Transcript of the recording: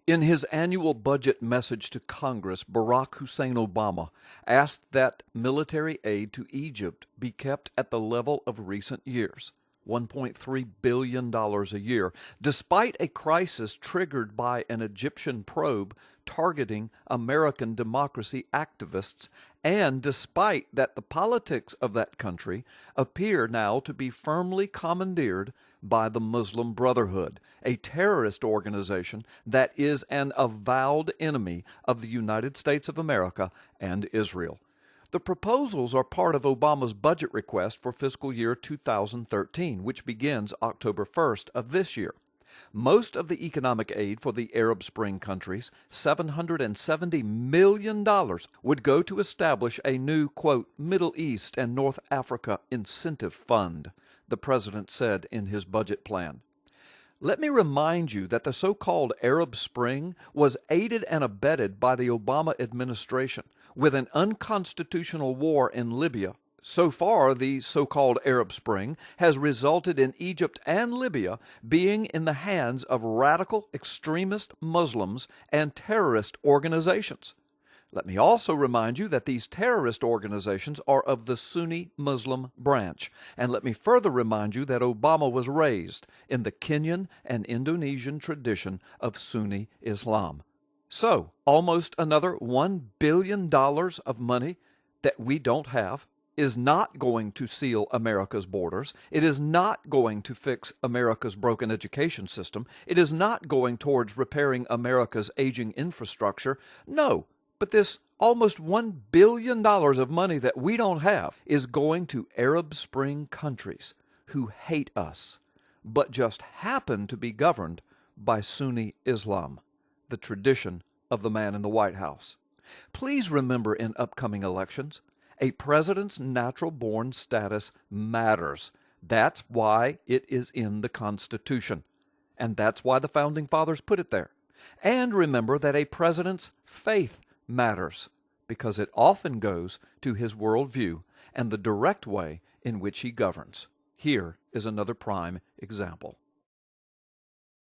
In his annual budget message to Congress, Barack Hussein Obama asked that military aid to Egypt be kept at the level of recent years, $1.3 billion a year, despite a crisis triggered by an Egyptian probe targeting American democracy activists, and despite that the politics of that country appear now to be firmly commandeered by the Muslim Brotherhood, a terrorist organization that is an avowed enemy of the United States of America and Israel. The proposals are part of Obama's budget request for fiscal year 2013, which begins October 1st of this year. Most of the economic aid for the Arab Spring countries, $770 million, would go to establish a new, quote, Middle East and North Africa incentive fund, the president said in his budget plan. Let me remind you that the so-called Arab Spring was aided and abetted by the Obama administration with an unconstitutional war in Libya. So far, the so-called Arab Spring has resulted in Egypt and Libya being in the hands of radical extremist Muslims and terrorist organizations. Let me also remind you that these terrorist organizations are of the Sunni Muslim branch. And let me further remind you that Obama was raised in the Kenyan and Indonesian tradition of Sunni Islam. So, almost another $1 billion of money that we don't have is not going to seal America's borders. It is not going to fix America's broken education system. It is not going towards repairing America's aging infrastructure. No. But this almost $1 billion of money that we don't have is going to Arab Spring countries who hate us, but just happen to be governed by Sunni Islam, the tradition of the man in the White House. Please remember in upcoming elections, a president's natural-born status matters. That's why it is in the Constitution, and that's why the Founding Fathers put it there. And remember that a president's faith matters, because it often goes to his worldview and the direct way in which he governs. Here is another prime example.